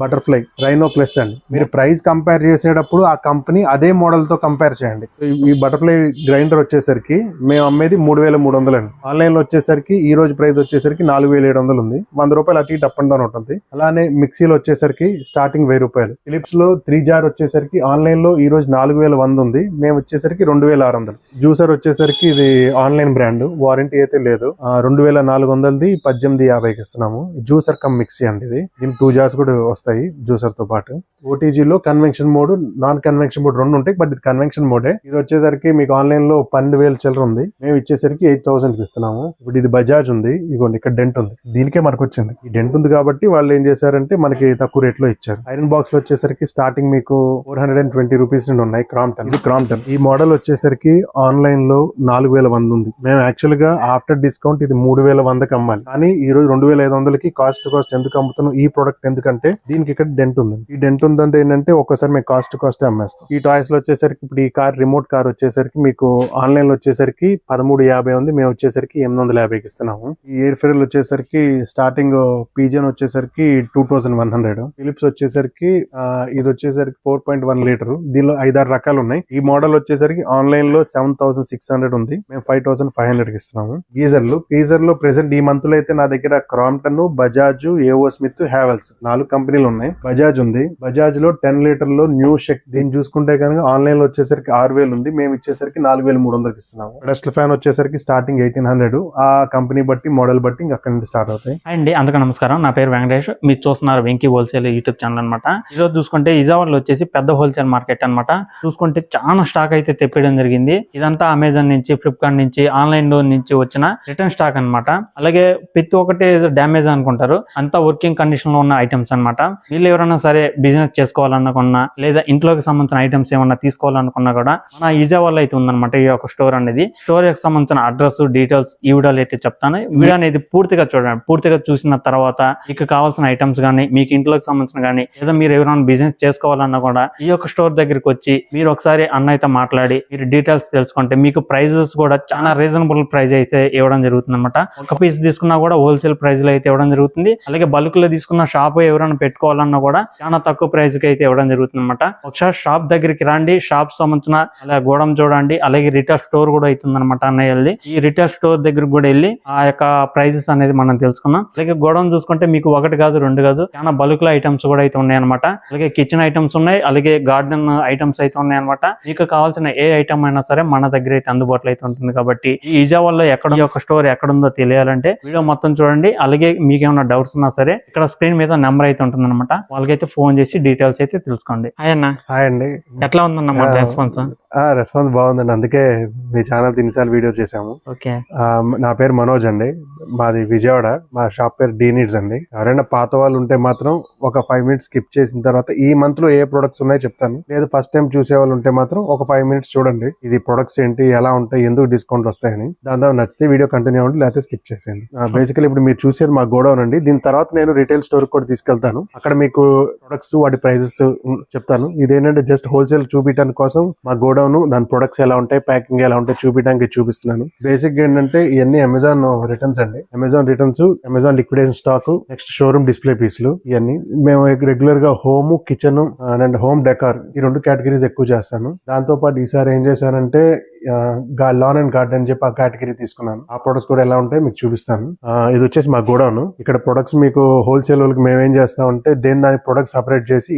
Butterfly, rhino plus అండి. మీరు price compare చేసేటప్పుడు ఆ కంపెనీ అదే మోడల్ తో కంపేర్ చేయండి. ఈ బటర్ఫ్లై గ్రైండర్ వచ్చేసరికి మేము అమ్మేది 3300 అండి. ఆన్లైన్ లో వచ్చేసరికి ఈ రోజు ప్రైస్ వచ్చేసరికి 4700 ఉంది. 100 రూపాయలు అటు ఇటు అప్ అండ్ డౌన్ ఉంటుంది. అలానే మిక్సీలో వచ్చేసరికి స్టార్టింగ్ 1000 రూపాయలు. ఫిలిప్స్ లో 3 జార్ వచ్చేసరికి ఆన్లైన్ లో ఈ రోజు 4100 ఉంది, మేము వచ్చేసరికి 2600. జ్యూసర్ వచ్చేసరికి ఇది ఆన్లైన్ బ్రాండ్, వారంటీ అయితే లేదు. 2400ది 1850కి ఇస్తున్నాము. జ్యూసర్ కమ్ మిక్సీ అండి ఇది. దీని 2 జార్స్ కూడా వస్తాయి జ్యూసర్ తో పాటు. ఓటీజీలో convention mode, non convention mode రెండు ఉంటాయి, బట్ ఇది కన్వెన్షన్ మోడే. ఇది వచ్చేసరికి మీకు ఆన్లైన్ లో 12,000 చిల్లర ఉంది, మేము ఇచ్చేసరికి 8000 కి ఇస్తున్నాము. ఇప్పుడు ఇది బజాజ్ ఉంది, ఇదిగోండి ఇక్కడ డెంట్ ఉంది, దీనికే మనకు వచ్చింది. ఈ డెంట్ ఉంది కాబట్టి వాళ్ళు ఏం చేశారంటే మనకి తక్కువ రేట్ లో ఇచ్చారు. ఐరన్ బాక్స్ లో వచ్చేసరికి స్టార్టింగ్ మీకు 420 రూపీస్ నుండి ఉన్నాయి. క్రాంప్టన్, ఇది క్రాంప్టన్. ఈ మోడల్ వచ్చేసరికి ఆన్లైన్ లో 4100 ఉంది. మేము యాక్చువల్ గా ఆఫ్టర్ డిస్కౌంట్ ఇది 3100కి అమ్మాలి, కానీ ఈ రోజు 2500కి కాస్ట్ ఎందుకు అమ్ముతున్నాం ఈ ప్రొడక్ట్ ఎందుకంటే దీనికి ఇక్కడ డెంట్ ఉంది. ఈ డెంట్ ఉందంటే ఏంటంటే ఒక్కసారి మేము కాస్ట్ అమ్మేస్తాం. ఈ టాయ్స్ లో వచ్చేసరికి ఇప్పుడు ఈ కార్ రిమోట్ కార్ వచ్చేసరికి మీకు ఆన్లైన్ లో వచ్చేసరికి 1350 ఉంది, మేము వచ్చేసరికి 850కి ఇస్తున్నాము. ఈ ఎయిర్ ఫ్రైయర్ వచ్చేసరికి స్టార్టింగ్ పీజన్ వచ్చేసరికి 2100. ఫిలిప్స్ వచ్చేసరికి ఇది వచ్చేసరికి 4.1 లీటర్. దీనిలో 5-6 రకాలు ఉన్నాయి. ఈ మోడల్ వచ్చేసరికి ఆన్లైన్ లో 7600 ఉంది, మేము 5500కి ఇస్తున్నాము. గీజర్ లో ప్రెసెంట్ ఈ మంత్ లో అయితే నా దగ్గర క్రాంప్టన్, బజాజ్, ఏవో స్మిత్, హ్యావెల్స్ 4 కంపెనీలు ఉన్నాయి. బజాజ్ ఉంది, బజాజ్ లో 10 లీటర్ లో న్యూ షెక్. దీన్ని చూసుకుంటే కనుక ఆన్లైన్ లో వచ్చేసరికి 6000 ఉంది, మేము ఇచ్చేసరికి 4300కి ఇస్తున్నాము. డస్ట్ ఫ్యాన్ వచ్చేసరికి స్టార్టింగ్ 1800. ఆ కంపెనీ బట్టి మోడల్ బట్టి అక్కడ నుంచి స్టార్ట్ అవుతాయి. అండి అందుకు నమస్కారం, నా పేరు వెంకటేష్, మీరు చూస్తున్నారు వెంకీ హోల్సేల్ యూట్యూబ్ ఛానల్ అనమాట. ఈ రోజు చూసుకుంటే విజయవాడలో వచ్చేసి పెద్ద హోల్సేల్ మార్కెట్ అనమాట. చూసుకుంటే చాలా స్టాక్ అయితే తెప్పేయడం జరిగింది. ఇదంతా అమెజాన్ నుంచి, ఫ్లిప్కార్ట్ నుంచి, ఆన్లైన్ లో నుంచి వచ్చిన రిటర్న్ స్టాక్ అనమాట. అలాగే ప్రతి ఒక్కటి డ్యామేజ్ అనుకుంటారు, అంతా వర్కింగ్ కండిషన్ లో ఉన్న ఐటమ్స్ అనమాట. వీళ్ళు ఎవరైనా సరే బిజినెస్ చేసుకోవాలనుకున్నా లేదా ఇంట్లోకి సంబంధించిన ఐటమ్స్ ఏమన్నా తీసుకోవాలనుకున్నా కూడా మన విజయవాడలో అయితే ఉందన్నమాట ఈ యొక్క స్టోర్ అనేది. స్టోర్ కి సంబంధించిన అడ్రస్, డీటెయిల్స్ ఈ వీడియోలో అయితే చెప్తాను. వీడియో అనేది పూర్తిగా చూడండి. పూర్తిగా చూసిన తర్వాత మీకు కావాల్సిన ఐటమ్స్ కానీ, మీకు ఇంట్లోకి సంబంధించిన కానీ, లేదా మీరు ఎవరైనా బిజినెస్ చేసుకోవాలన్నా కూడా ఈ యొక్క స్టోర్ దగ్గరికి వచ్చి మీరు ఒకసారి అన్న అయితే మాట్లాడి మీరు డీటెయిల్స్ తెలుసుకుంటే మీకు ప్రైజెస్ కూడా చాలా రీజనబుల్ ప్రైస్ అయితే ఇవ్వడం జరుగుతుంది అనమాట. ఒక పీస్ తీసుకున్నా కూడా హోల్సేల్ ప్రైస్ లో అయితే ఇవ్వడం జరుగుతుంది. అలాగే బల్క్ లో తీసుకున్న షాప్ ఎవరైనా పెట్టుకోవాలన్నా కూడా చాలా తక్కువ ప్రైస్ కి అయితే ఇవ్వడం జరుగుతుంది అనమాట. ఒకసారి షాప్ దగ్గరికి రండి, షాప్ సంబంధించిన అలాగే గోడౌన్ చూడండి. అలాగే రిటైల్ స్టోర్ కూడా అవుతుంది అనమాట అన్నయ్యది. ఈ రిటైల్ స్టోర్ దగ్గరకు కూడా వెళ్ళి ఆ యొక్క ప్రైజెస్ అనేది మనం తెలుసుకున్నాం. అలాగే గోడౌన్ చూసుకుంటే మీకు 1 కాదు 2 కాదు చాలా బల్క్ లో ఐటమ్స్ కూడా అయితే ఉన్నాయి అనమాట. అలాగే కిచెన్ ఐటమ్స్ ఉన్నాయి, అలాగే గార్డెన్ ఐటమ్స్ అయితే ఉన్నాయి అనమాట. మీకు కావాల్సిన ఏ ఐటమ్ అయినా సరే మన దగ్గర అయితే అందుబాటులో అయితే ఉంటుంది. కాబట్టి ఈ విజయవాడలో ఎక్కడ ఈ యొక్క స్టోర్ ఎక్కడ ఉందో తెలియాలంటే వీడియో మొత్తం చూడండి. అలాగే మీకు ఏమైనా డౌట్స్ ఉన్నా సరే ఇక్కడ స్క్రీన్ మీద నెంబర్ అయితే ఉంటుంది అనమాట, వాళ్ళకైతే ఫోన్ చేసి డీటెయిల్స్ అయితే తెలుసుకోండి. హాయ్ అన్న. హాయ్ అండి. ఎట్లా ఉందన్న రెస్పాన్స్? రెస్పాన్స్ బాగుందండి, అందుకే మీ ఛానల్ 3 సార్లు వీడియో చేసాము. ఓకే. నా పేరు మనోజ్ అండి, మాది విజయవాడ. మా షాప్ పేరు డీ నీడ్స్ అండి. ఎవరైనా పాత వాళ్ళు ఉంటే మాత్రం ఒక 5 మినిట్స్ స్కిప్ చేసిన తర్వాత ఈ మంత్ లో ఏ ప్రొడక్ట్స్ ఉన్నాయో చెప్తాను. లేదు ఫస్ట్ టైం చూసే వాళ్ళు ఉంటే మాత్రం ఒక 5 మినిట్స్ చూడండి, ఇది ప్రొడక్ట్స్ ఏంటి, ఎలా ఉంటాయి, ఎందుకు డిస్కౌంట్ వస్తాయని. దాంతో నచ్చితే వీడియో కంటిన్యూ అవ్వండి, లేకపోతే స్కిప్ చేసేయండి. బేసికలీ ఇప్పుడు మీరు చూసేది మా గోడౌన్ అండి. దీని తర్వాత నేను రిటైల్ స్టోర్ కూడా తీసుకెళ్తాను, అక్కడ మీకు ప్రొడక్ట్స్ వాటి ప్రైజెస్ చెప్తాను. ఇదేంటంటే జస్ట్ హోల్సేల్ చూపించడానికి కోసం మా గోడౌన్, దాని ప్రొడక్ట్స్ ఎలా ఉంటాయి, ప్యాకింగ్ ఎలా ఉంటాయి చూపించడానికి చూపిస్తున్నాను. బేసిక్ ఏంటంటే ఇవన్నీ అమెజాన్ రిటర్న్స్ అండి. Amazon returns, Amazon liquidation stock, next showroom display పీసులు. ఇవన్నీ మేము రెగ్యులర్ గా home, kitchen and home decor ఈ 2 కేటగిరీస్ ఎక్కువ చేస్తాను. దాంతో పాటు ఈసారి ఏం చేశానంటే లాన్ అండ్ గార్డెన్ చెప్పి ఆ కేటగిరీ తీసుకున్నాను. ఆ ప్రొడక్ట్స్ కూడా ఎలా ఉంటాయి మీకు చూపిస్తాను. ఇది వచ్చేసి మా గోడౌన్. ఇక్కడ ప్రొడక్ట్స్ మీకు హోల్సేల్ వాళ్ళకి మేమేం చేస్తామంటే దాని ప్రొడక్ట్స్ సపరేట్ చేసి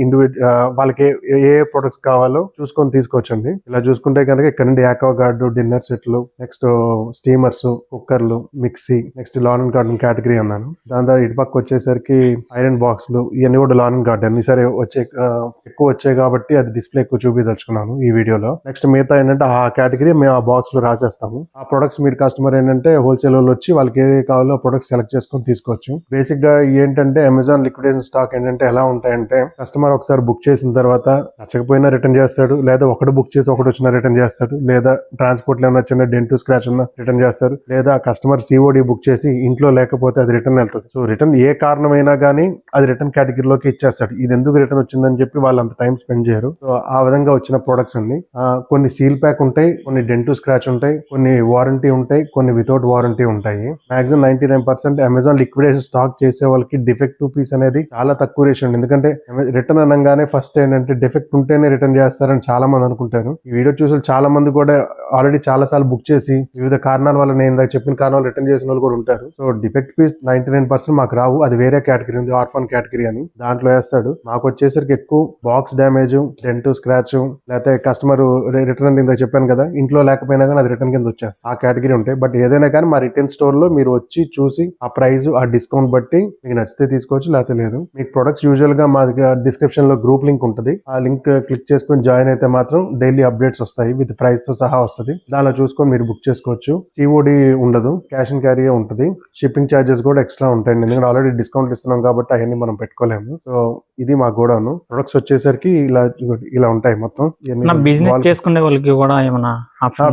వాళ్ళకి ఏ ప్రొడక్ట్స్ కావాలో చూసుకొని తీసుకోవచ్చండి. ఇలా చూసుకుంటే కనుక ఇక్కడ నుండి యాక్వా గార్డు, డిన్నర్ సెట్లు, నెక్స్ట్ స్టీమర్స్, కుక్కర్లు, mixie, next lawn and garden category అన్నాను. దాని తర్వాత ఇటు పక్క వచ్చేసరికి ఐరన్ బాక్స్లు, ఇవన్నీ కూడా లాన్ అండ్ గార్డెన్. ఈసారి ఎక్కువ వచ్చాయి కాబట్టి అది డిస్ప్లే ఎక్కువ చూపించదలుచుకున్నాను ఈ వీడియోలో. నెక్స్ట్ మిగతా ఏంటంటే ఆ కేటగిరీ మేము ఆ బాక్స్ లో రాసేస్తాము. ఆ ప్రొడక్ట్స్ మీరు కస్టమర్ ఏంటంటే హోల్సేల్ వాళ్ళు వచ్చి వాళ్ళకి ఏది కావాలో ప్రొడక్ట్స్ సెలెక్ట్ చేసుకొని తీసుకోవచ్చు. బేసిక్ గా ఏంటంటే అమెజాన్ లిక్విడేషన్ స్టాక్ ఏంటంటే ఎలా ఉంటాయంటే కస్టమర్ ఒకసారి బుక్ చేసిన తర్వాత నచ్చకపోయినా రిటర్న్ చేస్తాడు, లేదా ఒకటి బుక్ చేసి ఒకటి వచ్చినా రిటర్న్ చేస్తాడు, లేదా ట్రాన్స్పోర్ట్ లో ఏమైనా చిన్న డెంట్ స్క్రాచ్ ఉన్నా రిటర్న్ చేస్తారు, లేదా కస్టమర్ సిఓడి బుక్ చేసి ఇంట్లో లేకపోతే అది రిటర్న్ వెళ్తుంది. సో రిటర్న్ ఏ కారణమైనా కానీ అది రిటర్న్ కేటగిరీలోకి ఇచ్చేస్తాడు. ఇది ఎందుకు రిటర్న్ వచ్చిందని చెప్పి వాళ్ళు అంత టైం స్పెండ్ చేయరు. సో ఆ విధంగా వచ్చిన ప్రొడక్ట్స్ అండి. కొన్ని సీల్ ప్యాక్ ఉంటాయి, కొన్ని కొన్ని డెంట్ స్క్రాచ్ ఉంటాయి, కొన్ని వారంటీ ఉంటాయి, కొన్ని వితౌట్ వారంటీ ఉంటాయి. మాక్సిమం 99% అమెజాన్ లిక్విడేషన్ స్టాక్ చేసే వాళ్ళకి డిఫెక్టివ్ పీస్ అనేది చాలా తక్కువ రేషన్ ఉంది. ఎందుకంటే రిటర్న్ అనగానే ఫస్ట్ ఏంటంటే డిఫెక్ట్ ఉంటేనే రిటర్న్ చేస్తారని చాలా మంది అనుకుంటారు. ఈ వీడియో చూసి చాలా మంది కూడా ఆల్రెడీ చాలా సార్లు బుక్ చేసి వివిధ కారణాల వల్ల నేను ఇందాక చెప్పిన కారణాలు రిటర్న్ చేసిన వాళ్ళు కూడా ఉంటారు. సో డిఫెక్ట్ పీస్ 99% మాకు రావు, అది వేరే కేటగిరీ ఉంది, ఆర్ఫన్ కేటగిరీ అని, దాంట్లో వేస్తాడు. మాకు వచ్చేసరికి ఎక్కువ బాక్స్ డ్యామేజ్, డెంట్ స్క్రాచ్, లేకపోతే కస్టమర్ రిటర్న్ ఇందాక చెప్పాను కదా, ఇంట్లో లేకపోయినా కానీ అది రిటర్న్ కింద వచ్చేస్తుంది, ఆ కేటగిరీ ఉంటాయి. బట్ ఏదైనా కానీ మా రిటర్న్ స్టోర్ లో మీరు వచ్చి చూసి ఆ ప్రైస్, ఆ డిస్కౌంట్ బట్టి మీకు నచ్చితే తీసుకోవచ్చు, లేకపోతే లేదు. మీకు ప్రొడక్ట్స్ యూజువల్ గా మా డిస్క్రిప్షన్ లో గ్రూప్ లింక్ ఉంటుంది, ఆ లింక్ క్లిక్ చేసుకుని జాయిన్ అయితే మాత్రం డైలీ అప్డేట్స్ వస్తాయి, విత్ ప్రైస్ తో సహా వస్తుంది. దానిలో చూసుకొని మీరు బుక్ చేసుకోవచ్చు. సిఓడి ఉండదు, క్యాష్ అండ్ క్యారీ ఉంటుంది. షిప్పింగ్ ఛార్జెస్ కూడా ఎక్స్ట్రా ఉంటాయండి, ఎందుకంటే ఆల్రెడీ డిస్కౌంట్ ఇస్తున్నాం కాబట్టి అవన్నీ మనం పెట్టుకోలేము. సో ఇది మా గోడౌన్. ప్రొడక్ట్స్ వచ్చేసరికి ఇలా ఉంటాయి మొత్తం. బిజినెస్ చేసుకునే వాళ్ళకి కూడా ఏమన్నా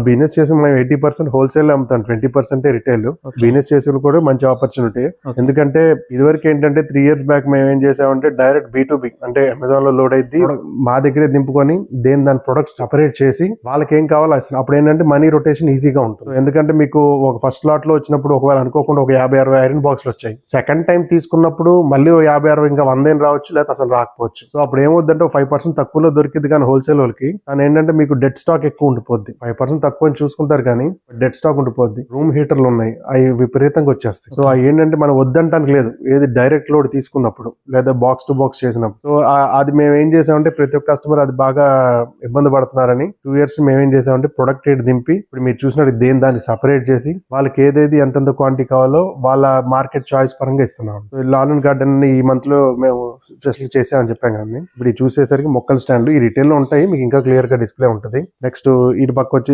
బిజినెస్ చేసి మేము 80% హోల్సేల్ అమ్ముతాం, 20% రిటైల్. బిజినెస్ చేసే కూడా మంచి ఆపర్చునిటీ. ఎందుకంటే ఇదివరకు ఏంటంటే 3 years బ్యాక్ మేము ఏం చేసామంటే డైరెక్ట్ B2B, అంటే అమెజాన్ లో లోడ్ అయితే మా దగ్గరే దింపుకొని దాని ప్రొడక్ట్స్ సపరేట్ చేసి వాళ్ళకి ఏం కావాలో అసలు అప్పుడు ఏంటంటే మనీ రొటేషన్ ఈజీగా ఉంటుంది. ఎందుకంటే మీకు ఒక ఫస్ట్ లాట్ లో వచ్చినప్పుడు ఒకవేళ అనుకోకుండా ఒక 50-60 ఐరన్ బాక్స్లు వచ్చాయి, సెకండ్ టైం తీసుకున్నప్పుడు మళ్ళీ 50-60 ఇంకా 100 రావచ్చు, లేదా అసలు రాకపోవచ్చు. సో అప్పుడు ఏమవుతుందంటే 5% తక్కువలో దొరికింది కానీ హోల్సేల్ వాళ్ళకి, కానీ ఏంటంటే మీకు డెడ్ స్టాక్ ఎక్కువ ఉండిపోద్ది. 5% తక్కువ చూసుకుంటారు కానీ డెడ్ స్టాక్ ఉండిపోద్ది. రూమ్ హీటర్లు ఉన్నాయి, అవి విపరీతంగా వచ్చేస్తాయి. సో అవి ఏంటంటే మనం వద్దంటానికి లేదు, ఏది డైరెక్ట్ లోడ్ తీసుకున్నప్పుడు లేదా బాక్స్ టు బాక్స్ చేసినప్పుడు. సో అది మేము ఏం చేసామంటే ప్రతి ఒక్క కస్టమర్ అది బాగా ఇబ్బంది పడుతున్నారని 2 years మేమేం చేసామంటే ప్రొడక్ట్ రేట్ దింపి ఇప్పుడు మీరు చూసినట్టు దాన్ని సపరేట్ చేసి వాళ్ళకి ఏదేది ఎంతెంత క్వాంటిటీ కావాలో వాళ్ళ మార్కెట్ చాయిస్ పరంగా ఇస్తున్నాం. లాన్ అండ్ గార్డెన్ ఈ మంత్ లో మేము స్పెషల్ చేసామని చెప్పాం కానీ ఇప్పుడు ఇది చూసేసరికి మొక్కల స్టాండ్ ఈ రిటైల్ లో ఉంటాయి, మీకు ఇంకా క్లియర్ గా డిస్ప్లే ఉంటుంది. నెక్స్ట్ ఇటు పక్క వచ్చి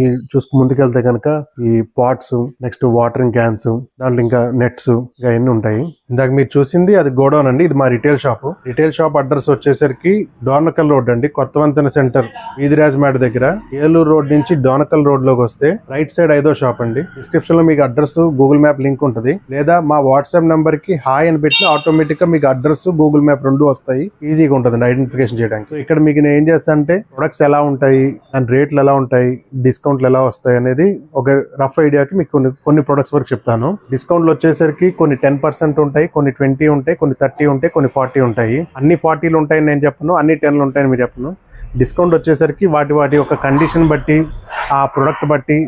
ఈ చూసుకు ముందుకెళ్తే కనుక ఈ పాట్స్, నెక్స్ట్ వాటరింగ్ క్యాన్స్, దాంట్లో ఇంకా నెట్స్ ఇంకా ఎన్ని ఉంటాయి. ఇందాక మీరు చూసింది అది గోడౌన్ అండి, ఇది మా retail shop. Retail shop address వచ్చేసరికి డోర్నకల్ రోడ్ అండి, కొత్త వంతెన సెంటర్, వీధిరాజ్మేట దగ్గర. ఏలూరు రోడ్ నుంచి డోర్నకల్ రోడ్ లోకి వస్తే రైట్ సైడ్ 5వ షాప్ అండి. డిస్క్రిప్షన్ లో మీకు అడ్రస్, గూగుల్ మ్యాప్ లింక్ ఉంటుంది, లేదా మా వాట్సాప్ నంబర్ కి హాయ్ అని పెట్టి ఆటోమేటిక్ గా మీకు అడ్రస్, గూగుల్ మ్యాప్ రెండు వస్తాయి, ఈజీగా ఉంటుంది ఐడెంటిఫికేషన్ చేయడానికి. ఇక్కడ మీకు నేను ఏం చేస్తా అంటే ప్రొడక్ట్స్ ఎలా ఉంటాయి, దాని రేట్లు ఎలా ఉంటాయి, డిస్కౌంట్లు ఎలా వస్తాయి అనేది ఒక రఫ్ ఐడియాకి మీకు కొన్ని ప్రొడక్ట్స్ వరకు చెప్తాను. డిస్కౌంట్లు వచ్చేసరికి కొన్ని 10% ఉంటాయి, కొన్ని 20 ఉంటాయి, కొన్ని 30 ఉంటాయి, కొన్ని 40 ఉంటాయి. అన్ని 40లు ఉంటాయని నేను చెప్పను, అన్ని 10లు ఉంటాయని మీరు చెప్పను. డిస్కౌంట్ వచ్చేసరికి వాటి యొక్క కండిషన్ బట్టి, ఆ ప్రొడక్ట్ బట్టి,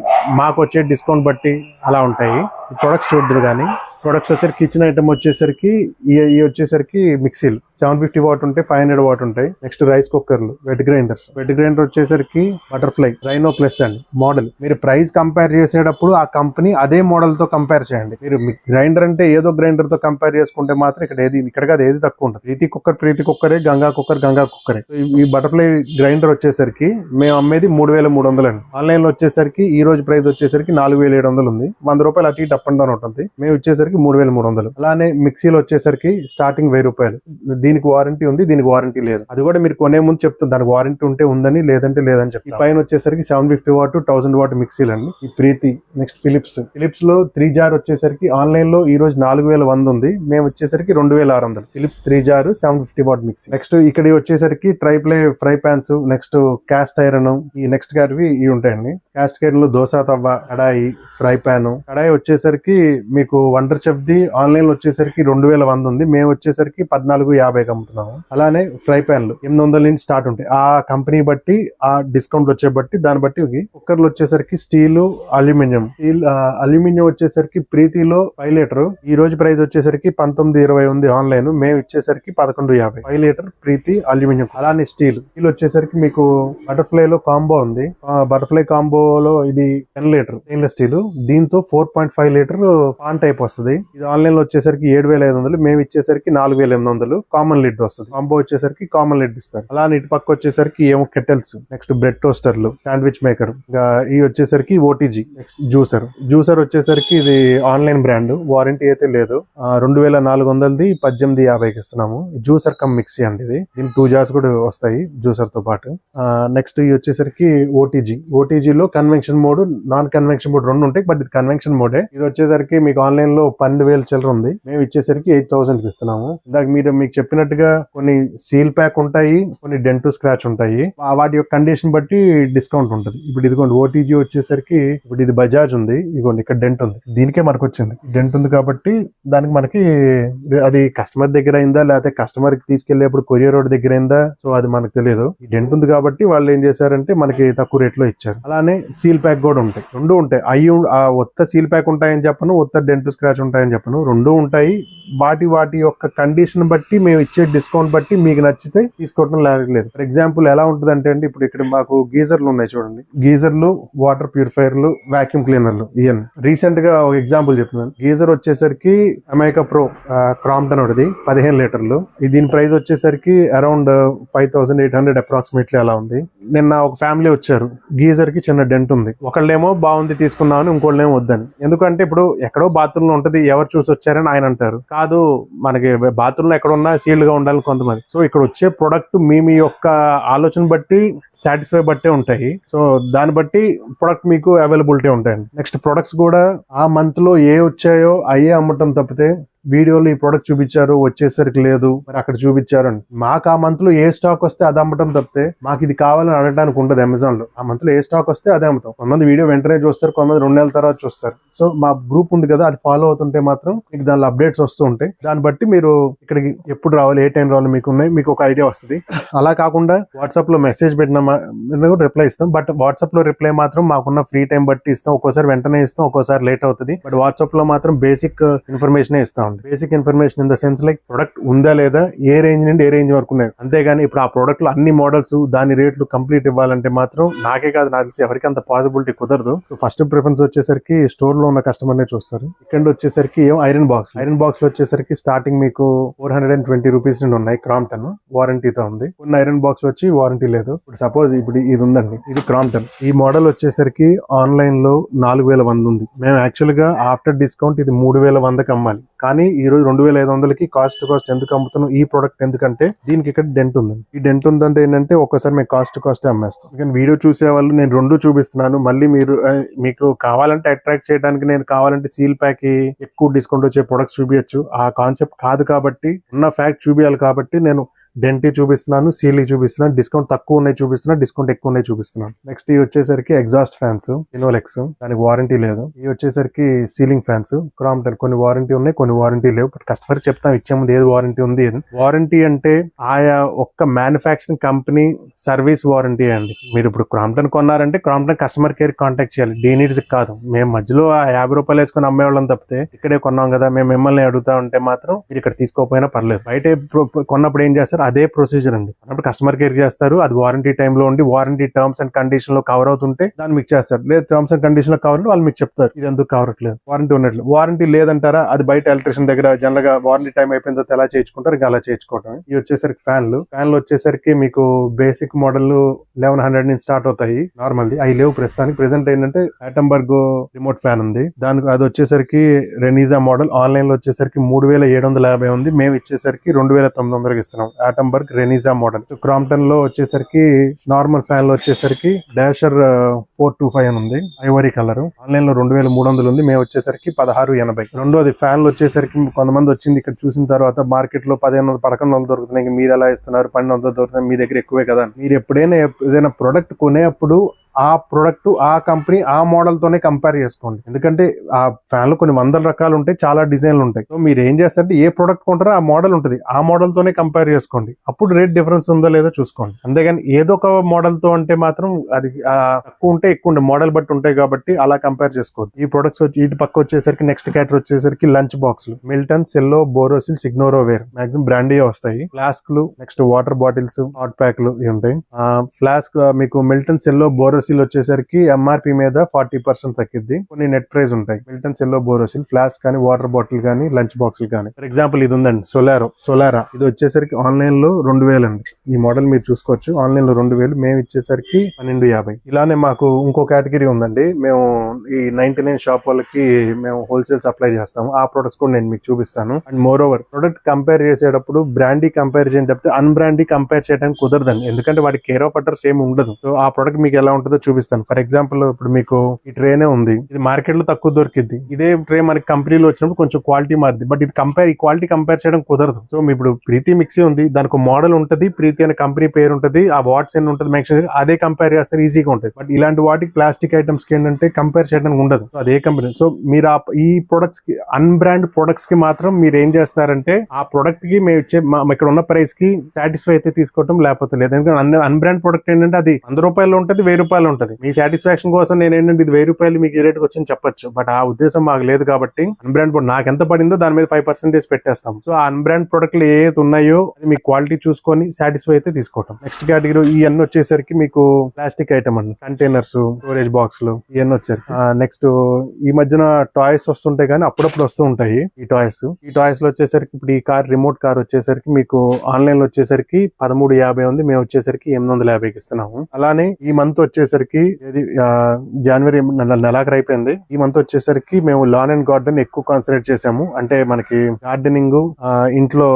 మాకు వచ్చే డిస్కౌంట్ బట్టి అలా ఉంటాయి. ప్రొడక్ట్స్ చూద్దరు కానీ ప్రొడక్ట్స్ వచ్చేసరికి కిచెన్ ఐటమ్ వచ్చేసరికి ఈ వచ్చేసరికి మిక్సీలు 750 వాట్ ఉంటాయి, 500 వాట్ ఉంటాయి. నెక్స్ట్ రైస్ కుక్కర్లు, వెట్ గ్రైండర్స్. వెట్ గ్రైండర్ వచ్చేసరికి బటర్ఫ్లై, రైనో ప్లస్ అండి మోడల్. మీరు ప్రైస్ కంపేర్ చేసేటప్పుడు ఆ కంపెనీ అదే మోడల్ తో కంపేర్ చేయండి. మీరు గ్రైండర్ అంటే ఏదో గ్రైండర్ తో కంపేర్ చేసుకుంటే మాత్రం ఇక్కడ ఏది తక్కువ ఉంటుంది. ప్రీతి కుక్కరే, గంగా కుక్కరే. ఈ బటర్ఫ్లై గ్రైండర్ వచ్చేసరికి మేము అమ్మేది 3300 అండి. ఆన్లైన్ లో వచ్చేసరికి ఈ రోజు ప్రైస్ వచ్చేసరికి 4700 ఉంది, 100 రూపాయలు అటు ఇటు అప్ అండ్ డౌన్ ఉంటుంది. మేము వచ్చేసరికి 3300. అలానే మిక్సీలు వచ్చేసరికి స్టార్టింగ్ 1000 రూపాయలు. దీనికి వారంటీ ఉంది, దీనికి వారంటీ లేదు. అది కూడా మీరు కొనే ముందు చెప్తుంది, దానికి వారంటీ ఉంటే ఉందని, లేదంటే లేదని చెప్తాను. పైన వచ్చేసరికి 750 వాట్ 1000 వాట్ మిక్సీలు అండి. ఈ ప్రీతి. నెక్స్ట్ ఫిలిప్స్ లో 3 జార్ వచ్చేసరికి ఆన్లైన్ లో ఈ రోజు 4100 ఉంది, మేము వచ్చేసరికి 2600. Philips 3 jar 750 watt mixie. Next ఇక్కడ వచ్చేసరికి triply fry pans, next cast iron, ఈ నెక్స్ట్ కేటగిరీ ఇవి ఉంటాయండి. క్యాస్ట్ ఐరన్ లో దోశ తవ్వ, కడాయి, ఫ్రై పాన్. కడాయి వచ్చేసరికి మీకు వండర్ చెఫ్ ది ఆన్లైన్ లో వచ్చేసరికి 2100 ఉంది, మేము వచ్చేసరికి 1450 అమ్ముతున్నాము. అలానే ఫ్రై ప్యాన్లు 800 నుంచి స్టార్ట్ ఉంటాయి, ఆ కంపెనీ బట్టి, ఆ డిస్కౌంట్ వచ్చే బట్టి, దాన్ని బట్టి. కుక్కర్లు వచ్చేసరికి స్టీల్, అల్యూమినియం వచ్చేసరికి ప్రీతిలో 5 లీటర్ ఈ రోజు ప్రైస్ వచ్చేసరికి 1920 ఉంది ఆన్లైన్, మేము ఇచ్చేసరికి 1150. 5 లీటర్ ప్రీతి అల్యూమినియం. అలానే స్టీల్ వచ్చేసరికి మీకు బటర్ఫ్లై లో కాంబో ఉంది, బటర్ఫ్లై కాంబోలో ఇది 10 లీటర్ స్టెయిన్లెస్ స్టీల్, దీంతో 4.5 లీటర్ పాన్ టైప్ వస్తుంది. ఇది ఆన్లైన్ లో వచ్చేసరికి 7500, మేము ఇచ్చేసరికి 4800. కామన్ లిడ్ వస్తుంది, కాంబో వచ్చేసరికి కామన్ లిడ్ ఇస్తారు. అలానే ఇటు పక్క వచ్చేసరికి ఏమో kettles, next bread టోస్టర్లు, sandwich maker. ఇవి వచ్చేసరికి ఓటీజీ. నెక్స్ట్ జ్యూసర్ వచ్చేసరికి ఇది ఆన్లైన్ బ్రాండ్, వారంటీ అయితే లేదు. 2400ది 1850కి ఇస్తున్నాము. జ్యూసర్ కమ్ మిక్సీ అండి ఇది, దీనికి 2 జార్స్ కూడా వస్తాయి జ్యూసర్ తో పాటు. నెక్స్ట్ ఇది వచ్చేసరికి ఓటీజీలో convention mode, non convention mode రెండు ఉంటాయి, బట్ ఇది కన్వెన్షన్ మోడే. ఇది ఇది వచ్చేసరికి మీకు ఆన్లైన్ లో 12,000 చిల్లర ఉంది, మేము ఇచ్చేసరికి 8,000 ఇస్తున్నాము. ఇందాక మీకు చెప్పినట్టుగా కొన్ని సీల్ ప్యాక్ ఉంటాయి, కొన్ని డెంట్ టు స్క్రాచ్ ఉంటాయి. వాటి యొక్క కండిషన్ బట్టి డిస్కౌంట్ ఉంటుంది. ఇప్పుడు ఇదిగోండి ఓటీజీ వచ్చేసరికి, ఇప్పుడు ఇది బజాజ్ ఉంది, ఇదిగోండి ఇక్కడ డెంట్ ఉంది, దీనికే మనకు వచ్చింది డెంట్ ఉంది కాబట్టి దానికి మనకి అది కస్టమర్ దగ్గర అయిందా లేకపోతే కస్టమర్ కి తీసుకెళ్లేప్పుడు కొరియర్ రోడ్ దగ్గర అయిందా, సో అది మనకు తెలియదు. ఈ డెంట్ ఉంది కాబట్టి వాళ్ళు ఏం చేశారంటే మనకి తక్కువ రేట్ లో ఇచ్చారు. అలానే సీల్ ప్యాక్ కూడా ఉంటాయి, రెండు ఉంటాయి. ఒత్త సీల్ ప్యాక్ ఉంటాయని చెప్పను, ఒత్త డెంట్ టు స్క్రాచ్ ఉంటాయని చెప్పను, రెండు ఉంటాయి. వాటి యొక్క కండిషన్ బట్టి మేము ఇచ్చే డిస్కౌంట్ బట్టి మీకు నచ్చితే తీసుకోవడం లేదు. ఫర్ ఎగ్జాంపుల్ ఎలా ఉంటుంది అంటే అండి, ఇప్పుడు ఇక్కడ మాకు గీజర్లు ఉన్నాయి చూడండి, గీజర్లు, వాటర్ ప్యూరిఫైర్లు, వాక్యూమ్ క్లీనర్లు. ఇవన్నీ రీసెంట్ గా ఒక ఎగ్జాంపుల్ చెప్తున్నాను. గీజర్ వచ్చేసరికి అమెరికా ప్రో క్రాంప్టన్ ఒకటి 15 లీటర్లు, దీని ప్రైస్ వచ్చేసరికి అరౌండ్ 5,800 అప్రాక్సిమేట్లీ అలా ఉంది. నిన్న ఒక ఫ్యామిలీ వచ్చారు, గీజర్ కి చిన్న డెంట్ ఉంది, ఒకళ్ళేమో బాగుంది తీసుకున్నామని, ఇంకోళ్ళేమో వద్దని. ఎందుకంటే ఇప్పుడు ఎక్కడో బాత్రూమ్ లో ఉంటది, ఎవరు చూసి వచ్చారని ఆయన అంటారు. కాదు, మనకి బాత్రూమ్ లో ఎక్కడ ఉన్నా సీల్డ్ గా ఉండాలి కొంతమంది. సో ఇక్కడ వచ్చే ప్రొడక్ట్ మీ యొక్క ఆలోచన బట్టి, సాటిస్ఫై బట్టే ఉంటాయి. సో దాన్ని బట్టి ప్రొడక్ట్ మీకు అవైలబిలిటీ ఉంటాయండి. నెక్స్ట్ ప్రొడక్ట్స్ కూడా ఆ మంత్ లో ఏ వచ్చాయో అయ్యే అమ్మటం తప్పితే వీడియోలో ఈ ప్రొడక్ట్ చూపించారు వచ్చేసరికి లేదు మరి అక్కడ చూపించారు అని, మాకు ఆ మంత్ లో ఏ స్టాక్ వస్తే అది అమ్మటం తప్పితే మాకు ఇది కావాలని అడగడానికి ఉండదు. అమెజాన్ లో ఆ మంత్ లో ఏ స్టాక్ వస్తే అదే అమ్ముతాం. కొంతమంది వీడియో వెంటనే చూస్తారు, కొంతమంది 2 నెలల తర్వాత చూస్తారు. సో మా గ్రూప్ ఉంది కదా, అది ఫాలో అవుతుంటే మాత్రం మీకు దానిలో అప్డేట్స్ వస్తూ ఉంటాయి. దాన్ని బట్టి మీరు ఇక్కడికి ఎప్పుడు రావాలి, ఏ టైం రావాలి మీకు ఒక ఐడియా వస్తుంది. అలా కాకుండా వాట్సాప్ లో మెసేజ్ పెట్టిన కూడా రిప్లై ఇస్తాం. బట్ వాట్సాప్ లో రిప్లై మాత్రం మాకున్న ఫ్రీ టైం బట్టి ఇస్తాం. ఒక్కోసారి వెంటనే ఇస్తాం, ఒక్కోసారి లేట్ అవుతుంది. బట్ వాట్సాప్ లో మాత్రం బేసిక్ ఇన్ఫర్మేషన్ ఇస్తాం. Basic information in the sense like product ఉందా లేదా, ఏ రేంజ్ నుండి ఏ రేంజ్ వరకు ఉన్నాయి. అంతేగాని ఇప్పుడు ఆ ప్రొడక్ట్ లో అన్ని మోడల్స్ దాని రేట్లు కంప్లీట్ ఇవ్వాలంటే మాత్రం నాకే కాదు, నాకు తెలిసి ఎవరికి అంత పాసిబిలిటీ కుదరదు. ఫస్ట్ ప్రిఫరెన్స్ వచ్చేసరికి స్టోర్ లో ఉన్న కస్టమర్ నే చూస్తారు. ఇక్కడ వచ్చేసరికి ఐరన్ బాక్స్ లో వచ్చేసరికి స్టార్టింగ్ మీకు 420 రూపీస్ నుండి ఉన్నాయి. క్రాంప్టన్ వారంటీతో ఉంది. కొన్ని ఐరన్ బాక్స్ వచ్చి వారంటీ లేదు. ఇప్పుడు సపోజ్ ఇప్పుడు ఇది ఉందండి, ఇది క్రాంప్టన్. ఈ మోడల్ వచ్చేసరికి ఆన్లైన్ లో 4,100 ఉంది. మేము యాక్చువల్ గా ఆఫ్టర్ డిస్కౌంట్ ఇది 3,100కి అమ్మాలి. కానీ ఈ రోజు 2,500కి కాస్ట్ ఎందుకు అమ్ముతున్నాం ఈ ప్రోడక్ట్, ఎందుకంటే దీనికి ఇక్కడ డెంట్ ఉంది. ఈ డెంట్ ఉందంటే ఏంటంటే ఒక్కసారి మేము కాస్ట్ అమ్మేస్తాం. కానీ వీడియో చూసే వాళ్ళు నేను రెండు చూపిస్తున్నాను. మళ్ళీ మీకు కావాలంటే అట్రాక్ట్ చేయడానికి నేను కావాలంటే సీల్ ప్యాక్ ఎక్కువ డిస్కౌంట్ వచ్చే ప్రొడక్ట్స్ చూపించచ్చు. ఆ కాన్సెప్ట్ కాదు కాబట్టి, ఉన్న ఫ్యాక్ట్ చూపించాలి కాబట్టి నేను డెంటీ చూపిస్తున్నాను, సీలీ చూపిస్తున్నాను, డిస్కౌంట్ తక్కువ ఉన్నాయి చూపిస్తున్నాను, డిస్కౌంట్ ఎక్కువ ఉన్నాయి చూపిస్తున్నాను. నెక్స్ట్ ఇవి వచ్చేసరికి ఎగ్జాస్ట్ ఫ్యాన్స్ ఇనోలెక్స్, దానికి వారంటీ లేదు. ఇవి వచ్చేసరికి సీలింగ్ ఫ్యాన్స్ క్రాంప్టన్, కొన్ని వారంటీ ఉన్నాయి, కొన్ని వారంటీ లేవు. బట్ కస్టమర్ చెప్తాం ఇచ్చే ముందు ఏది వారంటీ ఉంది. వారంటీ అంటే ఆయా ఒక్క మ్యానుఫ్యాక్చరింగ్ కంపెనీ సర్వీస్ వారంటీ అండి. మీరు ఇప్పుడు క్రాంప్టన్ కొన్నారంటే క్రాంప్టన్ కస్టమర్ కేర్ కాంటాక్ట్ చేయాలి, డీనీడ్స్ కాదు. మేము మధ్యలో 50 రూపాయలు వేసుకొని అమ్మేవాళ్ళం తప్పితే ఇక్కడే కొన్నాం కదా మేము మిమ్మల్ని అడుగుతా ఉంటే మాత్రం మీరు ఇక్కడ తీసుకోకపోయినా పర్లేదు. బయట కొన్నప్పుడు ఏం చేస్తారు, అదే ప్రొసీజర్ అండి. అప్పుడు కస్టమర్ కేర్ చేస్తారు, అది వారంటీ టైంలో ఉండి వారంటీ టర్మ్స్ అండ్ కండిషన్ లో కవర్ అవుతుంటే దాన్ని మీకు చేస్తారు. లేదు టర్మ్స్ అండ్ కండిషన్ లో కవర్ వాళ్ళు మీకు చెప్తారు ఇది ఎందుకు కవరట్లేదు, వారంటీ ఉన్నట్లు. వారంటీ లేదంటారా, అది బయట ఎలక్ట్రిషియన్ దగ్గర జనరల్ గా వారంటీ టైం అయిపోయిన తర్వాత ఎలా చేయించుకుంటారు, ఇంకా అలా చేయించుకోవటం. ఇవి వచ్చేసరికి ఫ్యాన్లు వచ్చేసరికి మీకు బేసిక్ మోడల్ 1,100 నుంచి స్టార్ట్ అవుతాయి. నార్మల్ అవి లేవు ప్రస్తుతానికి. ప్రెసెంట్ ఏంటంటే ఆటంబర్గ్ రిమోట్ ఫ్యాన్ ఉంది, దానికి అది వచ్చేసరికి రెనీజా మోడల్. ఆన్లైన్ లో వచ్చేసరికి 3,750 ఉంది, మేము ఇచ్చేసరికి 2,900కి ఇస్తున్నాం. ఆటంబర్గ్ రెనీజా మోడల్. క్రాంప్టన్ లో వచ్చేసరికి నార్మల్ ఫ్యాన్ లో వచ్చేసరికి డాషర్ 425 అని ఉంది, ఐవరీ కలర్. ఆన్లైన్ లో 2,300 ఉంది, మేము వచ్చేసరికి 1680. రెండోది ఫ్యాన్లు వచ్చేసరికి కొంతమంది వచ్చింది ఇక్కడ చూసిన తర్వాత మార్కెట్ లో 1,500 1100 దొరుకుతున్నాయి, మీరు ఎలా ఇస్తున్నారు 1,200 దొరుకుతున్నాయి, మీ దగ్గర ఎక్కువే కదా. మీరు ఎప్పుడైనా ఏదైనా ప్రొడక్ట్ కొనేప్పుడు ఆ ప్రొడక్ట్ ఆ కంపెనీ ఆ మోడల్ తోనే కంపేర్ చేసుకోండి. ఎందుకంటే ఆ ఫ్యాన్ లో కొన్ని 100 రకాలు ఉంటాయి, చాలా డిజైన్లు ఉంటాయి. సో మీరు ఏం చేస్తారంటే ఏ ప్రొడక్ట్ కొంటారో ఆ మోడల్ ఉంటుంది, ఆ మోడల్ తోనే కంపేర్ చేసుకోండి. అప్పుడు రేట్ డిఫరెన్స్ ఉందో లేదో చూసుకోండి. అంతేగాని ఏదో ఒక మోడల్ తో అంటే మాత్రం అది తక్కువ ఉంటే ఎక్కువ ఉండే మోడల్ బట్టి ఉంటాయి కాబట్టి అలా కంపేర్ చేసుకోండి. ఈ ప్రొడక్ట్స్ ఇటు పక్క వచ్చేసరికి నెక్స్ట్ క్యాటర్ వచ్చేసరికి లంచ్ బాక్స్ మిల్టన్, సెల్లో, బోరోసిల్, సిగ్నోరో వేర్ మాక్సిమం బ్రాండీ వస్తాయి. ఫ్లాస్క్లు, నెక్స్ట్ వాటర్ బాటిల్స్, హాట్ ప్యాక్లు ఇవి ఉంటాయి. ఫ్లాస్క్ మీకు మిల్టన్, సెల్లో, బోరోసిల్ వచ్చేసరికి ఎంఆర్పి మీద 40% తగ్గిద్ది. కొన్ని నెట్ ప్రైస్ ఉంటాయి. మిల్టన్, సెల్లో, బోరోసిల్, ఫ్లాస్క్ కానీ, వాటర్ బాటిల్ కానీ, లంచ్ బాక్స్ కానీ. ఫర్ ఎగ్జాంపుల్ ఇది ఉందండి సోలారా, ఇది వచ్చేసరికి ఆన్లైన్ లో 2,000 అండి. ఈ మోడల్ మీరు చూసుకోవచ్చు, ఆన్లైన్ లో 2,000, మేము ఇచ్చేసరికి 1250. ఇలానే మాకు ఇంకో కేటగిరీ ఉందండి. మేము ఈ 99 షాప్ వాళ్ళకి మేము హోల్సేల్ సప్లై చేస్తాము. ఆ ప్రొడక్ట్స్ కూడా నేను మీకు చూపిస్తాను. And more over product compare చేసేటప్పుడు బ్రాండీ కంపేర్ చేయడం తప్పితే అన్బ్రాండీ కంపేర్ చేయడానికి కుదరదండి. ఎందుకంటే వాటి కేర్ ఆఫ్ అడ్రస్ ఏమి ఉండదు. సో ఆ ప్రొడక్ట్ మీకు ఎలా ఉంటుంది ఉంటుందో చూపిస్తాను. ఫర్ ఎగ్జాంపుల్ ఇప్పుడు మీకు ఈ ట్రేనే ఉంది, ఇది మార్కెట్ లో తక్కువ దొరికింది. ఇదే ట్రే మనకి కంపెనీలో వచ్చినప్పుడు కొంచెం క్వాలిటీ మారింది, బట్ ఇది ఈ క్వాలిటీ కంపేర్ చేయడం కుదరదు. సో మీ ఇప్పుడు ప్రీతి మిక్సీ ఉంది, దానికి మోడల్ ఉంటది, ప్రీతి అనే కంపెనీ పేరు ఉంటది, ఆ వాట్స్ ఎన్ని ఉంటుంది మెన్షన్, అదే కంపేర్ చేస్తారు, ఈజీగా ఉంటుంది. బట్ ఇలాంటి వాటికి ప్లాస్టిక్ ఐటమ్స్ కి ఏంటంటే కంపేర్ చేయడానికి ఉండదు, అదే కంపెనీ. సో మీరు ఈ ప్రొడక్ట్స్ కి, అన్బ్రాండ్ ప్రొడక్ట్స్ కి మాత్రం మీరు ఏం చేస్తారంటే ఆ ప్రొడక్ట్ కి మేము ఇచ్చే ఇక్కడ ఉన్న ప్రైస్ కి సాటిస్ఫై అయితే తీసుకోవటం, లేకపోతే లేదు. ఎందుకంటే అన్బ్రాండ్ ప్రొడక్ట్ ఏంటంటే అది 100 రూపాయలు ఉంటుంది, 1000 రూపాయలు ఉంటుంది. మీ సాటిస్ఫాక్షన్ కోసం నేను ఏంటంటే ఇది 1000 రూపాయలు మీకు ఈ రేటుకి వచ్చి చెప్పొచ్చు, బట్ ఆ ఉద్దేశం మాకు లేదు. కాబట్టి అన్బ్రాండ్ ప్రొడక్ట్ నాకు ఎంత పడిందో దాని మీద 5% పెట్టేస్తాం. సో ఆ అన్బ్రాండ్ ప్రొడక్ట్లు ఏదైతే ఉన్నాయో అది మీ క్వాలిటీ చూసుకొని సాటిస్ఫై అయితే తీసుకోవటం. నెక్స్ట్ కేటగిరీ ఇవన్నీ వచ్చేసరికి మీకు ప్లాస్టిక్ ఐటమ్ అండి, కంటైనర్స్, స్టోరేజ్ బాక్స్లు, ఇవన్నీ వచ్చారు. నెక్స్ట్ ఈ మధ్యన టాయ్స్ వస్తుంటాయి, కానీ అప్పుడప్పుడు వస్తూ ఉంటాయి ఈ టాయ్స్ లో వచ్చేసరికి ఇప్పుడు ఈ కార్, రిమోట్ కార్ వచ్చేసరికి మీకు ఆన్లైన్ లో వచ్చేసరికి 1350 ఉంది, మేము వచ్చేసరికి 850కి ఇస్తున్నాము. అలానే ఈ మంత్ వచ్చేసరికి జనవరి నెలాఖరు అయిపోయింది, ఈ మంత్ వచ్చేసరికి మేము లాన్ అండ్ గార్డెన్ ఎక్కువ కాన్సన్ట్రేట్ చేసాము. అంటే మనకి గార్డెనింగ్, ఇంట్లో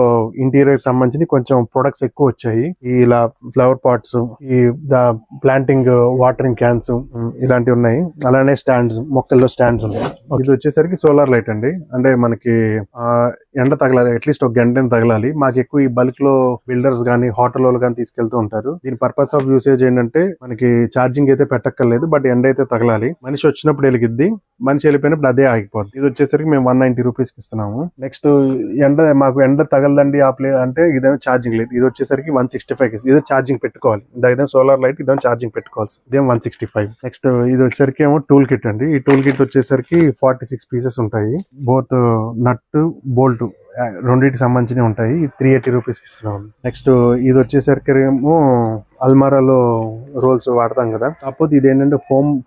ఇంటీరియర్ సంబంధించి కొంచెం ప్రొడక్ట్స్ ఎక్కువ వచ్చాయి. ఇలా ఫ్లవర్ పాట్స్, ఈ ప్లాంటింగ్ వాటరింగ్ క్యాన్స్ ఇలాంటివి ఉన్నాయి. అలానే స్టాండ్స్, మొక్కల్లో స్టాండ్స్ ఉన్నాయి. ఇది వచ్చేసరికి సోలార్ లైట్ అండి, అంటే మనకి ఎండ తగలాలి, అట్లీస్ట్ ఒక గంట తగలాలి. మాకు ఎక్కువ ఈ బల్క్ లో బిల్డర్స్ గానీ హోటల్ వాళ్ళు కానీ తీసుకెళ్తూ ఉంటారు. దీని పర్పస్ ఆఫ్ యూసేజ్ ఏంటంటే మనకి ఛార్జింగ్ అయితే పెట్టక్కర్లేదు, బట్ ఎండ అయితే తగలాలి. మనిషి వచ్చినప్పుడు వెలిగిద్ది, మనిషి వెళ్ళిపోయినప్పుడు అదే ఆగిపోద్ది. ఇది వచ్చేసరికి మేము 190 రూపీస్ కి ఇస్తున్నాము. నెక్స్ట్ మాకు ఎండ తగలదండి ఆ ప్లే అంటే ఇదేమో ఛార్జింగ్ లేదు, ఇది వచ్చేసరికి 165 ఇదే ఛార్జింగ్ పెట్టుకోవాలి. ఇదేమో సోలార్ లైట్, ఇదేమో ఛార్జింగ్ పెట్టుకోవాలి, ఇదేమో 165. నెక్స్ట్ ఇది వచ్చేసరికి ఏమో టూల్ కిట్ అండి. ఈ టూల్ కిట్ వచ్చేసరికి 46 పీసెస్ ఉంటాయి, బోత్ నట్ బోల్ట్ రెండింటికి సంబంధించి ఉంటాయి. 380 రూపీస్ కి ఇస్తున్నాం. నెక్స్ట్ ఇది వచ్చేసరికి ఏమో అల్మారాలో రోల్స్ వాడతాం కదా, కాకపోతే ఇది ఏంటంటే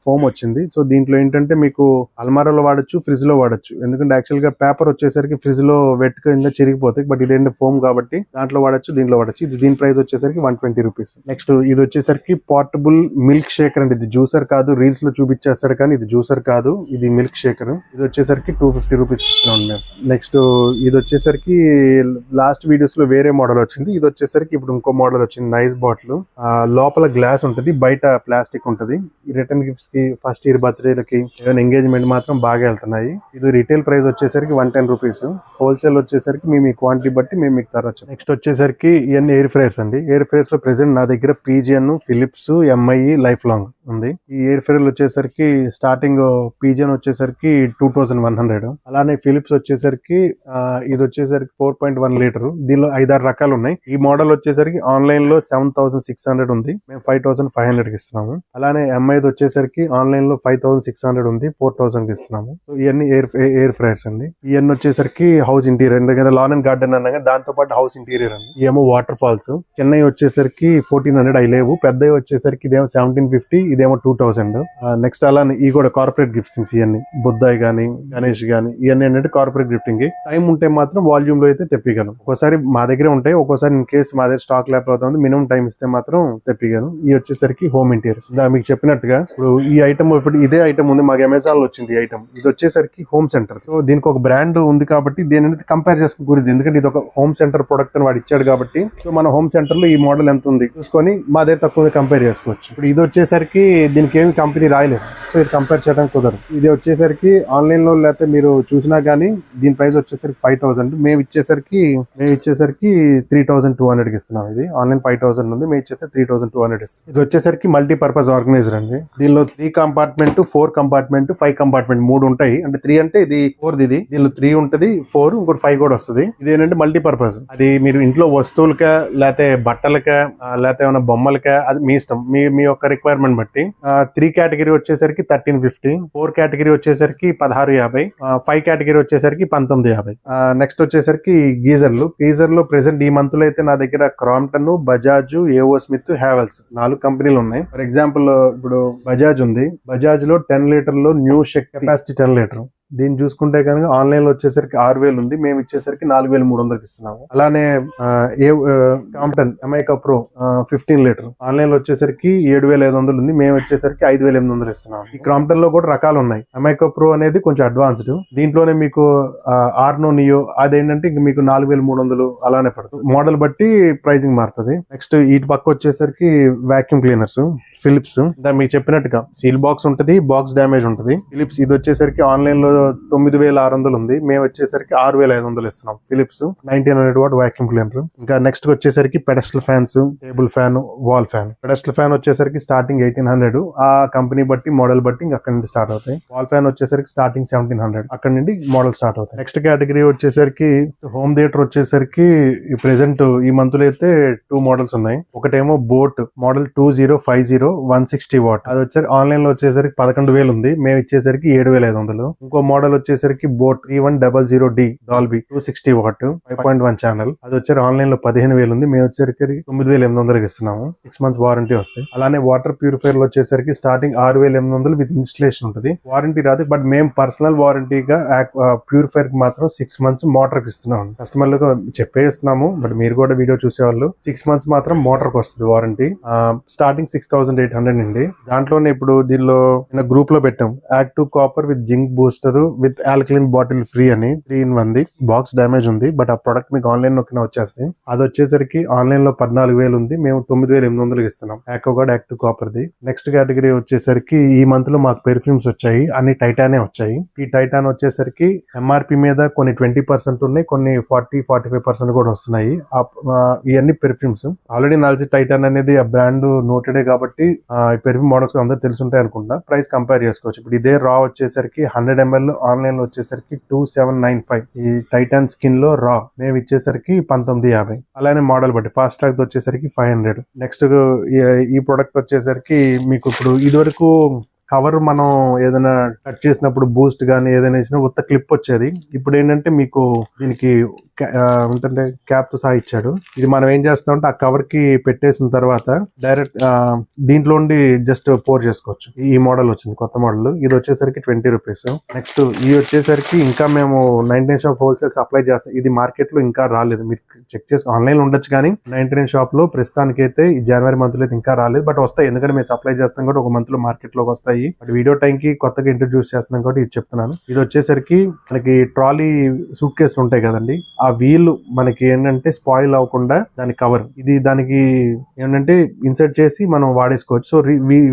ఫోమ్ వచ్చింది. సో దీంట్లో ఏంటంటే మీకు అల్మారాలో వాడచ్చు, ఫ్రిడ్జ్ లో వాడచ్చు. ఎందుకంటే యాక్చువల్ గా పేపర్ వచ్చేసరికి ఫ్రిడ్జ్ లో వెట్ కింద చిరిగిపోతాయి, బట్ ఇదేంటి ఫోమ్ కాబట్టి దాంట్లో వాడచ్చు, దీంట్లో వాడచ్చు. ఇది దీని ప్రైస్ వచ్చేసరికి 120 రూపీస్. నెక్స్ట్ ఇది వచ్చేసరికి పోర్టబుల్ మిల్క్ షేకర్ అండి. ఇది జ్యూసర్ కాదు, రీల్స్ లో చూపించేస్తాడు కానీ ఇది జ్యూసర్ కాదు, ఇది మిల్క్ షేకర్. ఇది వచ్చేసరికి 250 రూపీస్ ఇస్తున్నాం మేము. నెక్స్ట్ ఇది వచ్చేసరికి లాస్ట్ వీడియోస్ లో వేరే మోడల్ వచ్చింది, ఇది వచ్చేసరికి ఇప్పుడు ఇంకో మోడల్ వచ్చింది, నైస్ బాటిల్. లోపల గ్లాస్ ఉంటది, బయట ప్లాస్టిక్ ఉంటది. ఈ రిటర్న్ గిఫ్ట్స్ కి, ఫస్ట్ ఇయర్ బర్త్డేలకి, ఏదైనా ఎంగేజ్మెంట్ మాత్రం బాగా వెళ్తున్నాయి. ఇది రిటైల్ ప్రైస్ వచ్చేసరికి 110 రూపీస్, హోల్సేల్ వచ్చేసరికి మేము ఈ క్వాంటిటీ బట్టి మేము మీకు తరవచ్చు. నెక్స్ట్ వచ్చేసరికి ఇవన్నీ ఎయిర్ ఫ్రైయర్స్ అండి. ఎయిర్ ఫ్రైయర్స్ లో ప్రెసెంట్ నా దగ్గర పిజిఎన్, ఫిలిప్స్, ఎంఐ, లైఫ్ లాంగ్ ఉంది. ఈ ఎయిర్ ఫ్రైయర్లు వచ్చేసరికి స్టార్టింగ్ పిజిఎన్ వచ్చేసరికి 2100, అలానే ఫిలిప్స్ వచ్చేసరికి ఇది వచ్చేసరికి 4.1 లీటర్. దీనిలో 5-6 రకాలు ఉన్నాయి. ఈ మోడల్ వచ్చేసరికి ఆన్లైన్ లో 7600 ఉంది, మేము 5500 కి ఇస్తున్నాము. అలానే ఎంఐ వచ్చేసరికి ఆన్లైన్ లో 5600 ఉంది, 4000 కి ఇస్తున్నాము. సో ఇవన్నీ ఎయిర్ ఫ్రైయర్స్ అండి. ఇవన్నీ వచ్చేసరికి హౌస్ ఇంటీరియర్, ఎందుకంటే లాన్ అండ్ గార్డెన్ అన్నగా దాంతో పాటు హౌస్ ఇంటీరియర్ అండి. ఏమో వాటర్ ఫాల్స్, చెన్నై వచ్చేసరికి 1400 అవి లేవు, పెద్దవి వచ్చేసరికి ఇదేమో 1750, ఇదేమో 2000. నెక్స్ట్ అలానే ఈ కూడా కార్పొరేట్ గిఫ్టింగ్స్, ఇవన్నీ బుద్ధాయి గానీ, గణేష్ గానీ, ఇవన్నీ ఏంటంటే కార్పొరేట్ గిఫ్టింగ్. టైం ఉంటే మాత్రం వాల్యూమ్ లో అయితే తెప్పిగలను. ఒక్కోసారి మా దగ్గరే ఉంటాయి, ఒక్కోసారి ఇన్ కేసు మా దగ్గర స్టాక్ లేకపోతుంది, మినిమం టైం ఇస్తే మాత్రం తెప్పిగాను. ఈ వచ్చేసరికి హోమ్ ఇంటీరియర్, మీకు చెప్పినట్టుగా ఇప్పుడు ఈ ఐటమ్, ఇప్పుడు ఇదే ఐటమ్ ఉంది మాకు అమెజాన్ లో వచ్చింది ఈ ఐటమ్. ఇది వచ్చేసరికి హోమ్ సెంటర్. సో దీనికి ఒక బ్రాండ్ ఉంది కాబట్టి దీని కంపేర్ చేసుకోకూడదు, ఎందుకంటే ఇది ఒక హోమ్ సెంటర్ ప్రొడక్ట్ అని వాడు ఇచ్చాడు కాబట్టి. సో మన హోమ్ సెంటర్ లో ఈ మోడల్ ఎంత ఉంది చూసుకొని మా దగ్గర తక్కువ కంపేర్ చేసుకోవచ్చు. ఇప్పుడు ఇది వచ్చేసరికి దీనికి ఏమి కంపెనీ రాయలేదు, సో ఇది కంపేర్ చేయడానికి కుదరదు. ఇది వచ్చేసరికి ఆన్లైన్ లో లేకపోతే మీరు చూసినా గానీ దీని ప్రైస్ వచ్చేసరికి 5000, మేము ఇచ్చేసరికి 3200 కి ఇస్తున్నాం. ఇది ఆన్లైన్ 5000 ఉంది, మేము ఇచ్చేస్తే 3200 ఇస్తాం. ఇది వచ్చేసరికి మల్టీపర్పస్ ఆర్గనైజర్ అండి. దీనిలో 3 కంపార్ట్మెంట్, 4 కంపార్ట్మెంట్, 5 కంపార్ట్మెంట్ 3 ఉంటాయి. అంటే 3 అంటే ఇది 4ది, ఇది దీనిలో 3 ఉంటది, 4 ఇంకోటి 5 కూడా వస్తుంది. ఇది ఏంటంటే మల్టీపర్పస్, అది మీరు ఇంట్లో వస్తువులకా, లేకపోతే బట్టలకా, లేకపోతే ఏమైనా బొమ్మలకా, అది మీ ఇష్టం, మీ యొక్క రిక్వైర్మెంట్ బట్టి. 3 కేటగిరీ వచ్చేసరికి 1350, 4 కేటగిరీ వచ్చేసరికి 1650, 5 కేటగిరీ వచ్చేసరికి 1950. నెక్స్ట్ వచ్చేసరికి గీజర్ లో ప్రెసెంట్ ఈ మంత్ లో అయితే నా దగ్గర క్రాంప్టన్, బజాజ్, ఏవో స్మిత్, హ్యావెల్స్ 4 కంపెనీలు ఉన్నాయి. ఫర్ ఎగ్జాంపుల్ ఇప్పుడు బజాజ్ ఉంది, బజాజ్ లో 10 లీటర్ లో న్యూ షెక్ కెపాసిటీ 10 లీటర్ దీన్ని చూసుకుంటే కనుక ఆన్లైన్ లో వచ్చేసరికి 6,000 ఉంది, మేము ఇచ్చేసరికి 4,300 ఇస్తున్నాము. అలానే కాంప్టన్ అమైకా ప్రో 15 లీటర్ ఆన్లైన్ లో వచ్చేసరికి 7,500 ఉంది, మేము వచ్చేసరికి 5,800 ఇస్తున్నాము. ఈ క్రాంప్టన్ లో కూడా రకాలు ఉన్నాయి. అమైకా ప్రో అనేది కొంచెం అడ్వాన్స్డ్, దీంట్లోనే మీకు ఆర్నో నియో అదేంటంటే ఇంక మీకు 4,300 అలానే పడుతుంది. మోడల్ బట్టి ప్రైసింగ్ మారుతుంది. నెక్స్ట్ ఇటు పక్క వచ్చేసరికి వాక్యూమ్ క్లీనర్స్ ఫిలిప్స్, మీకు చెప్పినట్టుగా సీల్ బాక్స్ ఉంటుంది, బాక్స్ డ్యామేజ్ ఉంటుంది. ఫిలిప్స్ ఇది వచ్చేసరికి ఆన్లైన్ లో 9,600 ఉంది, మేము వచ్చేసరికి 6,500 ఇస్తున్నాం. Philips 1900 watt vacuum cleaner. ఇంకా నెక్స్ట్ వచ్చేసరికి pedestal fans, table fan, wall fan. Pedestal fan వచ్చేసరికి స్టార్టింగ్ 1,800, ఆ కంపెనీ బట్టి మోడల్ బట్టి ఇంకా అక్కడ నుండి స్టార్ట్ అవుతాయి. వాల్ ఫ్యాన్ వచ్చేసరికి స్టార్టింగ్ 1,700, అక్కడ నుండి మోడల్ స్టార్ట్ అవుతాయి. నెక్స్ట్ కేటగిరీ వచ్చేసరికి హోమ్ థియేటర్ వచ్చేసరికి ప్రెసెంట్ ఈ మంత్ లో అయితే 2 మోడల్స్ ఉన్నాయి. ఒకటేమో బోట్ మోడల్ 2050 160 వాట్, అది వచ్చేసరికి ఆన్లైన్ లో వచ్చేసరికి 11,000 ఉంది, మేము ఇచ్చేసరికి 7,500. ఇంకో మోడల్ వచ్చేసరికి boat 3100D Dolby 260 what 5.1 channel, అది వచ్చేసరికి ఆన్లైన్ లో 15,000 ఉంది, మేము వచ్చేసరికి 9,800 ఇస్తున్నాము. 6 months వారంటీ వస్తాయి. అలానే వాటర్ ప్యూరిఫైర్ వచ్చేసరికి స్టార్టింగ్ 6,800 విత్ ఇన్స్టలేషన్ ఉంటుంది, వారంటీ రాదు. బట్ మేము పర్సనల్ వారంటీగా ప్యూరిఫైర్ కి మాత్రం 6 months మోటార్ కి ఇస్తున్నాం. కస్టమర్లకు చెప్పేస్తున్నాము, బట్ మీరు కూడా వీడియో చూసేవాళ్ళు 6 months మాత్రం మోటార్ కి వస్తుంది వారంటీ. స్టార్టింగ్ 6,800 అండి. దాంట్లోనే ఇప్పుడు దీనిలో గ్రూప్ లో పెట్టాం active copper with zinc booster with alkaline bottle free అని 3-in-1 ది. బాక్స్ డ్యామేజ్ ఉంది, బట్ ఆ ప్రొడక్ట్ మీకు ఆన్లైన్ నొక్కిన వచ్చేస్తాయి. అది వచ్చేసరికి ఆన్లైన్ లో 14,000 ఉంది, మేము 9,800 ఇస్తున్నాం. యాక్వాగార్డ్ యాక్టివ్ కాపర్ ది. నెక్స్ట్ కేటగిరీ వచ్చేసరికి ఈ మంత్ లో మాకు పెర్ఫ్యూమ్స్ వచ్చాయి, అన్ని టైటానే వచ్చాయి. ఈ టైటాన్ వచ్చేసరికి ఎంఆర్పి మీద కొన్ని 20% ఉన్నాయి, కొన్ని 40-45% కూడా వస్తున్నాయి. ఇవన్నీ పెర్ఫ్యూమ్స్. ఆల్రెడీ నాల్సి టైటాన్ అనేది ఆ బ్రాండ్ నోటెడే కాబట్టి ఈ పెర్ఫ్యూమ్ మోడల్స్ అందరూ తెలుసుంటాయి అనుకుంటా. ప్రైస్ కంపేర్ చేసుకోవచ్చు. ఇప్పుడు ఇదే రా వచ్చేసరికి 100 ml ఆన్లైన్ లో వచ్చేసరికి 2,795. ఈ టైటాన్ స్కిన్ లో రా మేము ఇచ్చేసరికి 1950. అలానే మోడల్ బట్టి ఫాస్ట్ ట్రాక్ వచ్చేసరికి 500. నెక్స్ట్ ఈ ప్రొడక్ట్ వచ్చేసరికి మీకు ఇప్పుడు ఇదివరకు కవర్ మనం ఏదైనా కట్ చేసినప్పుడు బూస్ట్ గానీ ఏదైనా వేసినా ఉత్త క్లిప్ వచ్చేది. ఇప్పుడు ఏంటంటే మీకు దీనికి ఏంటంటే క్యాప్ తో సహా ఇచ్చాడు. ఇది మనం ఏం చేస్తామంటే ఆ కవర్ కి పెట్టేసిన తర్వాత డైరెక్ట్ దీంట్లో ఉండి జస్ట్ పోర్ చేసుకోవచ్చు. ఈ మోడల్ వచ్చింది, కొత్త మోడల్. ఇది వచ్చేసరికి 20 రూపీస్. నెక్స్ట్ ఈ వచ్చేసరికి ఇంకా మేము 99 షాప్ హోల్సేల్ సప్లై చేస్తాం. ఇది మార్కెట్ లో ఇంకా రాలేదు, మీరు చెక్ చేసి ఆన్లైన్ ఉండొచ్చు కానీ 99 షాప్ లో ప్రస్తుతానికి అయితే ఈ జనవరి మంత్ లో అయితే ఇంకా రాలేదు. బట్ వస్తాయి, ఎందుకంటే మేము సప్లై చేస్తాం కూడా ఒక మంత్ లో మార్కెట్ లోకి వస్తాయి. బట్ వీడియో టైం కి కొత్తగా ఇంట్రడ్యూస్ చేస్తున్నాం కాబట్టి ఇది చెప్తున్నాను. ఇది వచ్చేసరికి మనకి ట్రాలీ సూట్ కేసులు ఉంటాయి కదండి, ఆ వీల్ మనకి ఏంటంటే స్పాయిల్ అవ్వకుండా దాని కవర్ ఇది దానికి ఏంటంటే ఇన్సర్ట్ చేసి మనం వాడేసుకోవచ్చు. సో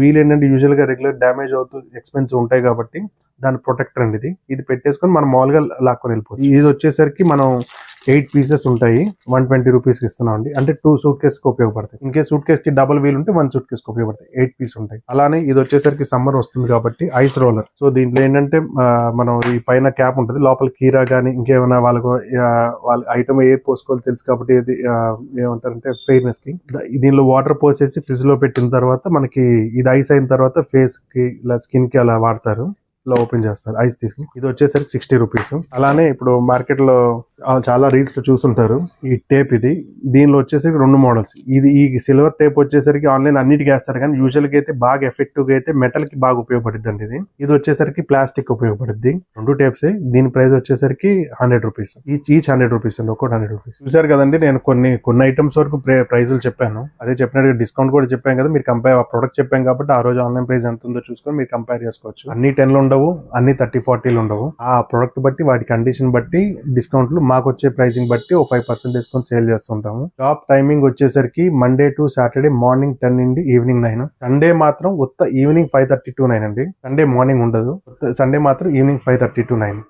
వీల్ ఏంటంటే యూజువల్ గా రెగ్యులర్ డ్యామేజ్ అవుతూ ఎక్స్పెన్సివ్ ఉంటాయి కాబట్టి దాని ప్రొటెక్టర్ అండి. ఇది పెట్టేసుకొని మనం మామూలుగా లాక్కొని వెళ్ళిపోతుంది. ఇది వచ్చేసరికి మనం 8 pieces ఉంటాయి, 120 రూపీస్ ఇస్తున్నాం అండి. అంటే 2 సూట్ కేస్ కి ఉపయోగపడతాయి. ఇంకే సూట్ కేస్ కి డబుల్ వీల్ ఉంటే 1 సూట్ కేస్ కి ఉపయోగపడతాయి. 8 పీస్ ఉంటాయి. అలానే ఇది వచ్చేసరికి సమ్మర్ వస్తుంది కాబట్టి ఐస్ రోలర్. సో దీంట్లో ఏంటంటే మనం ఈ పైన క్యాప్ ఉంటుంది, లోపల కీరా గానీ ఇంకేమైనా వాళ్ళ ఐటమ్ ఏ పోసుకోవాలి తెలుసు కాబట్టి ఇది ఏమంటారంటే ఫెయిర్నెస్ కి దీనిలో వాటర్ పోసేసి ఫ్రిడ్జ్ లో పెట్టిన తర్వాత మనకి ఇది ఐస్ అయిన తర్వాత ఫేస్ కి ఇలా స్కిన్ కి అలా వాడతారు. ఇలా ఓపెన్ చేస్తారు ఐస్ తీసుకుని. ఇది వచ్చేసరికి 60 రూపీస్. అలానే ఇప్పుడు మార్కెట్ లో చాలా రీల్స్ లో చూసుంటారు ఈ టేప్. ఇది దీనిలో వచ్చేసరికి 2 మోడల్స్. ఇది ఈ సిల్వర్ టేప్ వచ్చేసరికి ఆన్లైన్ అన్నిటికీ వేస్తారు, కానీ యూజువల్ గా అయితే బాగా ఎఫెక్టివ్ గా అయితే మెటల్ కి బాగా ఉపయోగపడుద్ది అండి. ఇది వచ్చేసరికి ప్లాస్టిక్ ఉపయోగపడుద్ది. 2 టేప్స్. దీని ప్రైస్ వచ్చేసరికి 100 రూపీస్ ఈచ్ 100 రూపీస్ అండి, ఒక్కటి 100 రూపీస్. చూసారు కదండి, నేను కొన్ని ఐటమ్స్ వరకు ప్రైజులు చెప్పాను. అదే చెప్పినట్టుగా డిస్కౌంట్ కూడా చెప్పాను కదా. మీరు కంపేర్ ఆ ప్రొడక్ట్ చెప్పాను కాబట్టి ఆ రోజు ఆన్లైన్ ప్రైస్ ఎంత ఉందో చూసుకొని మీరు కంపేర్ చేసుకోవచ్చు. అన్ని 10 ఉండవు, అన్ని 30-40 ఉండవు. ఆ ప్రొడక్ట్ బట్టి వాటి కండిషన్ బట్టి డిస్కౌంట్లు మాకు వచ్చే ప్రైసింగ్ బట్టి ఒక 5% డిస్కౌంట్ సేల్ చేస్తుంటాము. షాప్ టైమింగ్ వచ్చేసరికి మండే టు సాటర్డే మార్నింగ్ 10 నుండి ఈవినింగ్ 9. సండే మాత్రం ఉత్త ఈవినింగ్ 5:30 to 9 అండి. సండే మార్నింగ్ ఉండదు, సండే మాత్రం ఈవినింగ్ 5:30 to 9.